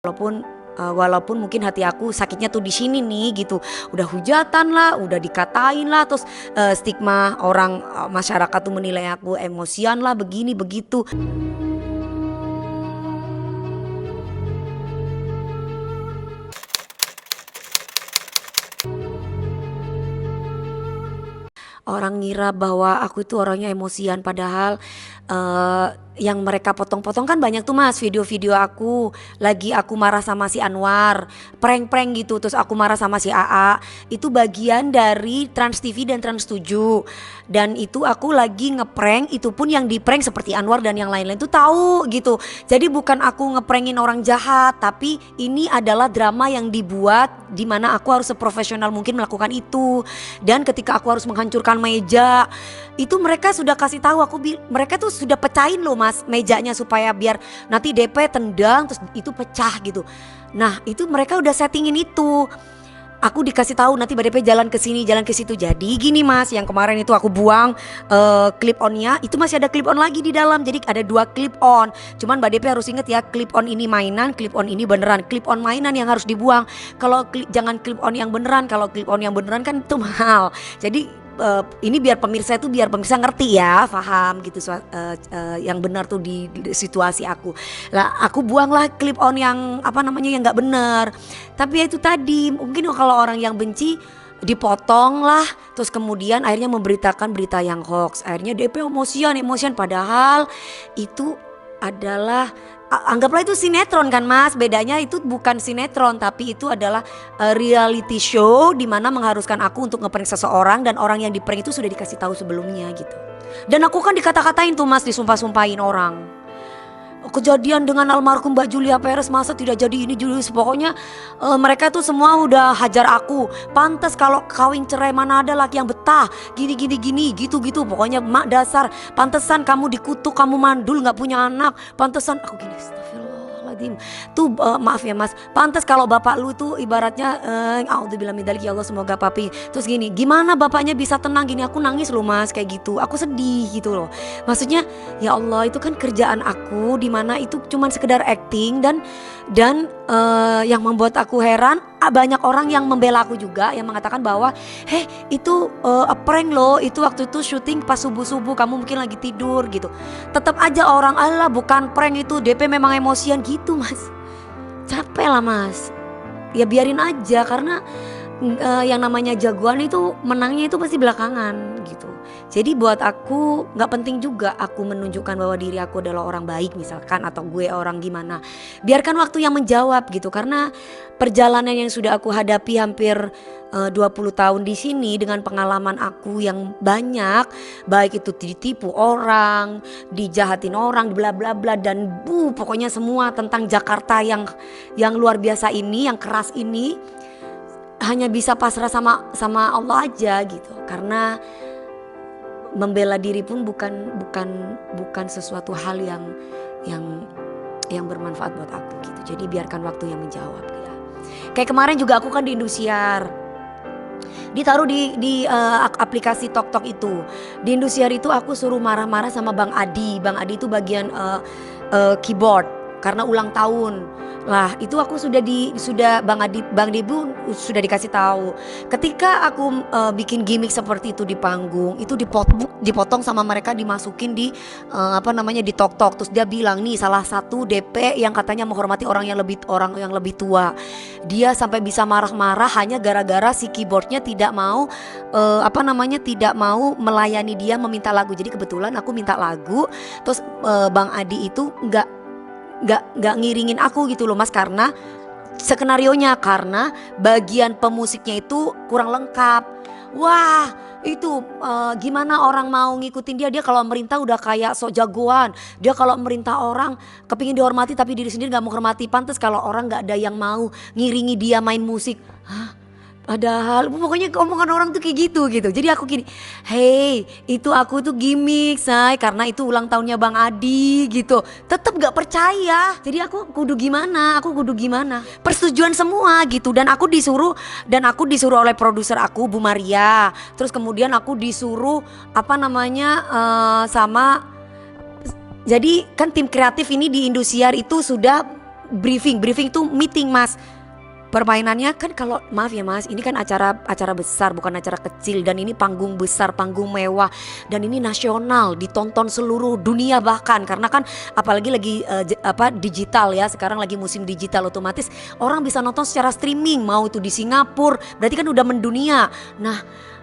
Walaupun mungkin hati aku sakitnya tuh di sini nih gitu. Udah hujatan lah, udah dikatain lah, terus stigma orang, masyarakat tuh menilai aku emosian lah, begini begitu. Orang ngira bahwa aku itu orangnya emosian, padahal yang mereka potong-potong kan banyak tuh Mas, video-video aku lagi aku marah sama si Anwar, prank-prank gitu, terus aku marah sama si AA. Itu bagian dari Trans TV dan Trans 7. Dan itu aku lagi ngeprank, itu pun yang di-prank seperti Anwar dan yang lain-lain tuh tahu gitu. Jadi bukan aku ngeprangin orang jahat, tapi ini adalah drama yang dibuat di mana aku harus seprofesional mungkin melakukan itu. Dan ketika aku harus menghancurkan meja, itu mereka sudah kasih tahu mereka tuh sudah pecahin loh Mas mejanya supaya biar nanti DP tendang terus itu pecah gitu. Nah itu mereka udah settingin itu. Aku dikasih tahu nanti BDP jalan ke sini, jalan ke situ. Jadi gini Mas, yang kemarin itu aku buang clip onnya, itu masih ada clip on lagi di dalam. Jadi ada 2 clip on. Cuman Mbak DP harus inget ya, clip on ini mainan, clip on ini beneran. Clip on mainan yang harus dibuang. Jangan clip on yang beneran. Kalau clip on yang beneran kan itu mahal. Jadi ini biar pemirsa ngerti ya, paham gitu yang benar tuh di situasi aku. Lah aku buanglah clip on yang yang nggak benar. Tapi ya itu tadi, mungkin kalau orang yang benci dipotong lah, terus kemudian akhirnya memberitakan berita yang hoax. Akhirnya DP emosian padahal itu adalah anggaplah itu sinetron kan Mas. Bedanya itu bukan sinetron, tapi itu adalah reality show di mana mengharuskan aku untuk ngeprank seseorang, dan orang yang diprank itu sudah dikasih tahu sebelumnya gitu. Dan aku kan dikata-katain tuh Mas, disumpah-sumpahin orang. Kejadian dengan almarhum Mbak Julia Perez, masa tidak jadi ini Julius. Pokoknya mereka tuh semua udah hajar aku. Pantas kalau kawin cerai, mana ada laki yang betah gini gitu. Pokoknya mak dasar, pantesan kamu dikutuk, kamu mandul gak punya anak. Pantesan aku gini, astagfirullahaladzim. Tuh maaf ya Mas, pantas kalau bapak lu tuh ibaratnya auzubillah min dzalik, ya Allah semoga papi. Terus gini, gimana bapaknya bisa tenang gini. Aku nangis loh Mas kayak gitu. Aku sedih gitu loh. Maksudnya ya Allah, itu kan kerjaan aku, dimana itu cuman sekedar acting. Dan yang membuat aku heran, banyak orang yang membela aku juga, yang mengatakan bahwa itu prank loh, itu waktu itu syuting pas subuh-subuh, kamu mungkin lagi tidur gitu. Tetap aja orang, alah bukan prank itu, DP memang emosian gitu Mas. Capek lah Mas, ya biarin aja, karena yang namanya jagoan itu menangnya itu pasti belakangan gitu. Jadi buat aku gak penting juga aku menunjukkan bahwa diri aku adalah orang baik misalkan, atau gue orang gimana. Biarkan waktu yang menjawab gitu, karena perjalanan yang sudah aku hadapi hampir 20 tahun di sini, dengan pengalaman aku yang banyak, baik itu ditipu orang, dijahatin orang, bla bla bla, dan pokoknya semua tentang Jakarta yang luar biasa ini, yang keras ini, hanya bisa pasrah sama Allah aja gitu. Karena membela diri pun bukan sesuatu hal yang bermanfaat buat aku gitu. Jadi biarkan waktu yang menjawab ya. Kayak kemarin juga aku kan di Indosiar, ditaruh di aplikasi TokTok itu. Di Indosiar itu aku suruh marah-marah sama Bang Adi. Bang Adi itu bagian keyboard karena ulang tahun. Lah itu aku sudah Bang Debu sudah dikasih tahu. Ketika aku bikin gimmick seperti itu di panggung, itu dipotong sama mereka, dimasukin di di TokTok. Terus dia bilang, nih salah satu DP yang katanya menghormati orang yang lebih tua. Dia sampai bisa marah-marah hanya gara-gara si keyboardnya tidak mau tidak mau melayani dia meminta lagu. Jadi kebetulan aku minta lagu, terus Bang Adi itu nggak ngiringin aku gitu loh Mas, karena skenarionya, karena bagian pemusiknya itu kurang lengkap. Wah itu gimana orang mau ngikutin dia kalau merintah udah kayak sok jagoan. Dia kalau merintah orang kepingin dihormati tapi diri sendiri gak mau hormati. Pantes kalau orang gak ada yang mau ngiringi dia main musik. Padahal pokoknya omongan orang tuh kayak gitu. Jadi aku gini, itu aku tuh gimmick say, karena itu ulang tahunnya Bang Adi gitu. Tetep gak percaya. Jadi aku kudu gimana? Persetujuan semua gitu. Dan aku disuruh oleh produser aku, Bu Maria. Terus kemudian aku disuruh sama, jadi kan tim kreatif ini di Indosiar itu sudah briefing tuh meeting mas. Permainannya kan kalau maaf ya mas, ini kan acara besar bukan acara kecil, dan ini panggung besar, panggung mewah, dan ini nasional, ditonton seluruh dunia bahkan, karena kan apalagi lagi digital ya, sekarang lagi musim digital, otomatis orang bisa nonton secara streaming, mau itu di Singapura, berarti kan udah mendunia. Nah,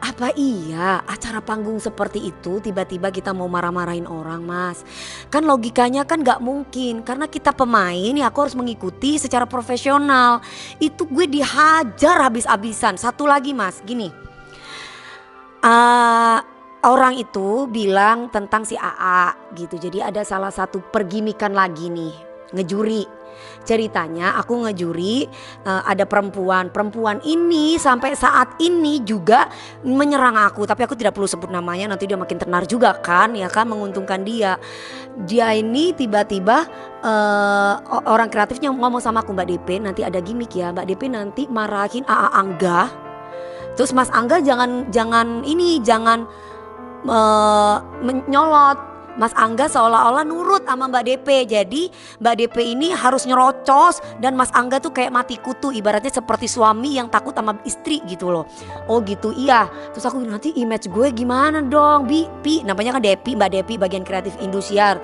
apa iya acara panggung seperti itu tiba-tiba kita mau marah-marahin orang mas? Kan logikanya kan gak mungkin, karena kita pemain ya aku harus mengikuti secara profesional. Itu gue dihajar habis-habisan. Satu lagi mas, gini, orang itu bilang tentang si AA gitu. Jadi ada salah satu pergimikan lagi nih, ngejuri. Ceritanya aku ngejuri, ada perempuan ini sampai saat ini juga menyerang aku, tapi aku tidak perlu sebut namanya, nanti dia makin tenar juga kan, ya kan, menguntungkan dia ini tiba-tiba orang kreatifnya ngomong sama aku, Mbak DP nanti ada gimmick ya, Mbak DP nanti marahin AA Angga, terus Mas Angga jangan menyolot. Mas Angga seolah-olah nurut sama Mbak DP. Jadi Mbak DP ini harus nyerocos, dan Mas Angga tuh kayak mati kutu, ibaratnya seperti suami yang takut sama istri gitu loh. Oh gitu, iya. Terus aku nanti image gue gimana dong, Pi namanya kan Depi, Mbak Depi bagian kreatif Indosiar.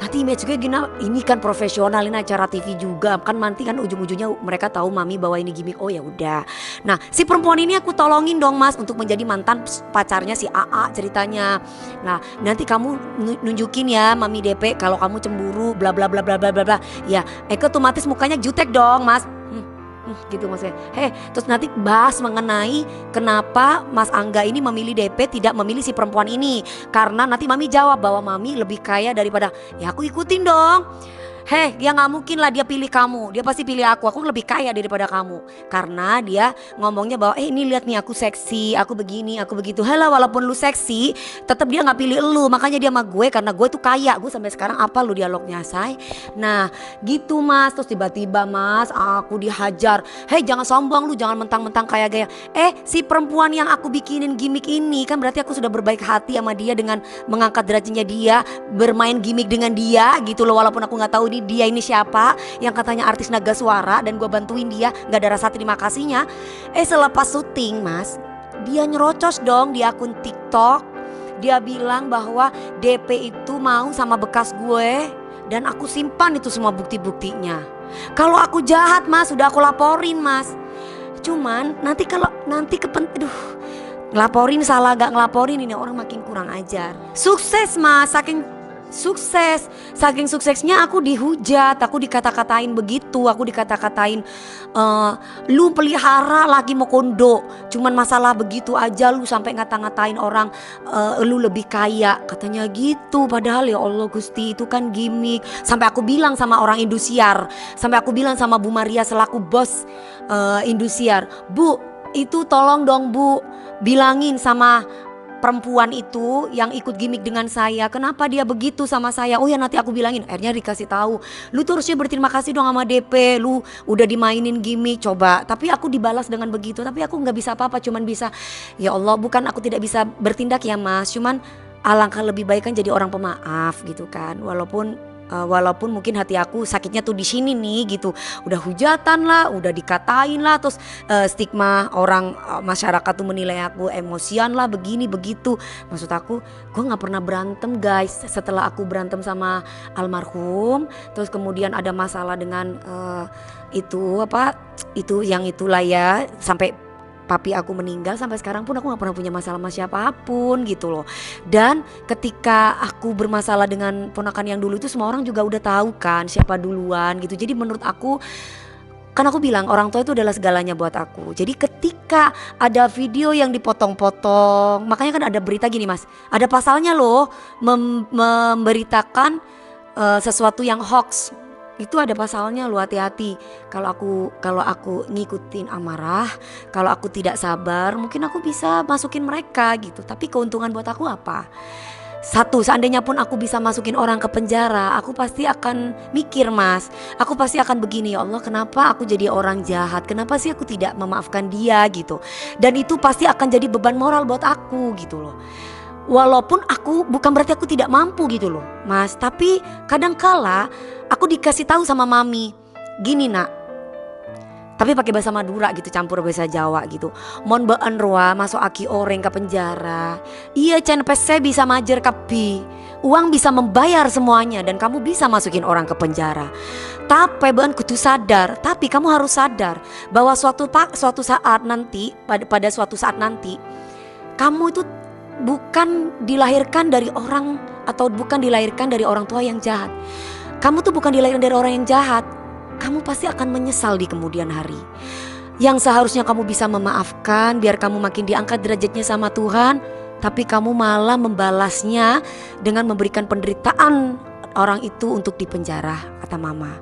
Nanti image gue gimana? Ini kan profesional, ini acara TV juga kan, nanti kan ujung-ujungnya mereka tahu mami bahwa ini gimmick. Oh ya udah. Nah si perempuan ini aku tolongin dong mas untuk menjadi mantan pacarnya si AA ceritanya. Nah nanti kamu nunjukin ya mami DP kalau kamu cemburu bla bla bla bla bla bla. Ya otomatis mukanya jutek dong mas. Gitu maksudnya. Terus nanti bahas mengenai kenapa Mas Angga ini memilih DP, tidak memilih si perempuan ini. Karena nanti mami jawab bahwa mami lebih kaya daripada, ya aku ikutin dong. Ya gak mungkin lah dia pilih kamu, dia pasti pilih aku lebih kaya daripada kamu. Karena dia ngomongnya bahwa ini lihat nih aku seksi, aku begini, aku begitu. Walaupun lu seksi tetap dia gak pilih lu, makanya dia sama gue karena gue tuh kaya. Gue sampai sekarang apa lu dialognya say. Nah gitu mas. Terus tiba-tiba mas aku dihajar, jangan sombong lu, jangan mentang-mentang kayak gaya. Si perempuan yang aku bikinin gimmick ini kan berarti aku sudah berbaik hati sama dia dengan mengangkat derajatnya dia, bermain gimmick dengan dia gitu loh. Walaupun aku gak tahu dia ini siapa, yang katanya artis naga suara, dan gue bantuin dia, gak ada rasa terima kasihnya. Selepas syuting mas, dia nyerocos dong di akun TikTok. Dia bilang bahwa DP itu mau sama bekas gue, dan aku simpan itu semua bukti-buktinya. Kalau aku jahat mas, udah aku laporin mas. Cuman nanti kalau ngelaporin salah gak ngelaporin, ini orang makin kurang ajar. Sukses mas, saking suksesnya aku dihujat, aku dikata-katain begitu, aku dikata-katain lu pelihara lagi mau kondo, cuman masalah begitu aja lu sampai ngata-ngatain orang lu lebih kaya, katanya gitu. Padahal ya Allah Gusti, itu kan gimmick. Sampai aku bilang sama orang Indosiar, sampai aku bilang sama Bu Maria selaku bos Indosiar, Bu itu tolong dong Bu bilangin sama perempuan itu yang ikut gimmick dengan saya, kenapa dia begitu sama saya. Oh ya nanti aku bilangin. Akhirnya dikasih tahu, lu tuh harusnya berterima kasih dong sama DP, lu udah dimainin gimmick coba. Tapi aku dibalas dengan begitu, tapi aku gak bisa apa-apa, cuman bisa ya Allah, bukan aku tidak bisa bertindak ya mas, cuman alangkah lebih baik kan jadi orang pemaaf gitu kan. Walaupun mungkin hati aku sakitnya tuh di sini nih gitu. Udah hujatan lah, udah dikatain lah, terus stigma orang masyarakat tuh menilai aku emosian lah, begini begitu. Maksud aku, gue nggak pernah berantem guys. Setelah aku berantem sama almarhum, terus kemudian ada masalah dengan itu yang itulah ya, sampai papi aku meninggal, sampai sekarang pun aku gak pernah punya masalah sama siapapun gitu loh. Dan ketika aku bermasalah dengan ponakan yang dulu itu, semua orang juga udah tahu kan siapa duluan gitu. Jadi menurut aku, kan aku bilang orang tua itu adalah segalanya buat aku. Jadi ketika ada video yang dipotong-potong, makanya kan ada berita gini mas, ada pasalnya loh, memberitakan sesuatu yang hoax. Itu ada pasalnya lo, hati-hati. Kalau aku ngikutin amarah, kalau aku tidak sabar, mungkin aku bisa masukin mereka gitu. Tapi keuntungan buat aku apa? Satu, seandainya pun aku bisa masukin orang ke penjara, aku pasti akan mikir mas, aku pasti akan begini, ya Allah kenapa aku jadi orang jahat, kenapa sih aku tidak memaafkan dia gitu. Dan itu pasti akan jadi beban moral buat aku gitu loh. Walaupun aku bukan berarti aku tidak mampu gitu loh mas, tapi kadangkala aku dikasih tahu sama mami, gini nak, tapi pakai bahasa Madura gitu, campur bahasa Jawa gitu. Mon beun roa masuk aki orang ke penjara. Iya cen pese bisa majer kapi. Uang bisa membayar semuanya dan kamu bisa masukin orang ke penjara. Tapi beun kudu sadar, tapi kamu harus sadar bahwa suatu saat nanti, pada suatu saat nanti kamu itu bukan dilahirkan dari orang atau bukan dilahirkan dari orang tua yang jahat. Kamu tuh bukan dilahirkan dari orang yang jahat. Kamu pasti akan menyesal di kemudian hari. Yang seharusnya kamu bisa memaafkan biar kamu makin diangkat derajatnya sama Tuhan, tapi kamu malah membalasnya dengan memberikan penderitaan orang itu untuk dipenjara, kata mama.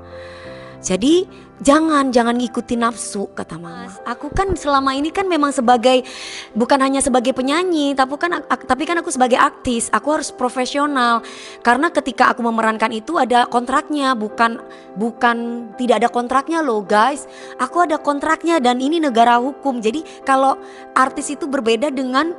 Jadi jangan ngikuti nafsu, kata mama. Aku kan selama ini kan memang bukan hanya sebagai penyanyi, tapi kan aku sebagai artis. Aku harus profesional. Karena ketika aku memerankan itu ada kontraknya, bukan tidak ada kontraknya loh guys. Aku ada kontraknya dan ini negara hukum. Jadi kalau artis itu berbeda dengan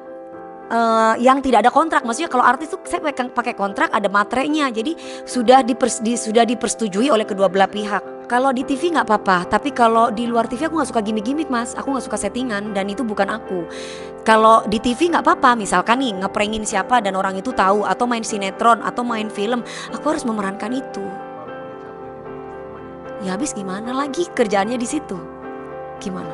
yang tidak ada kontrak. Maksudnya kalau artis tuh saya pakai kontrak, ada materainya. Jadi sudah dipersetujui oleh kedua belah pihak. Kalau di TV nggak apa-apa, tapi kalau di luar TV aku nggak suka gimmick-gimmick mas. Aku nggak suka settingan dan itu bukan aku. Kalau di TV nggak apa-apa, misalkan nih ngeprengin siapa dan orang itu tahu, atau main sinetron atau main film, aku harus memerankan itu. Ya habis gimana lagi kerjaannya di situ? Gimana?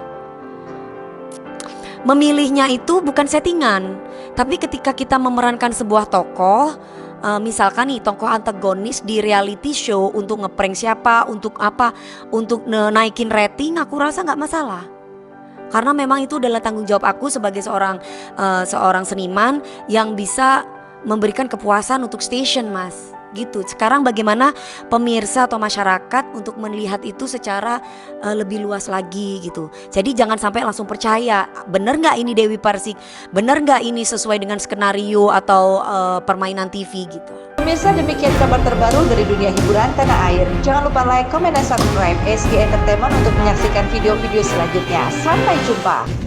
Memilihnya itu bukan settingan, tapi ketika kita memerankan sebuah tokoh, misalkan nih tokoh antagonis di reality show untuk ngeprank siapa, untuk apa, untuk naikin rating, aku rasa nggak masalah. Karena memang itu adalah tanggung jawab aku sebagai seorang seniman yang bisa memberikan kepuasan untuk station mas. Gitu. Sekarang bagaimana pemirsa atau masyarakat untuk melihat itu secara lebih luas lagi gitu. Jadi jangan sampai langsung percaya, bener nggak ini Dewi Persik, bener nggak ini sesuai dengan skenario atau permainan TV gitu. Pemirsa, demikian kabar terbaru dari dunia hiburan tanah air. Jangan lupa like, comment, dan subscribe SG Entertainment untuk menyaksikan video-video selanjutnya. Sampai jumpa.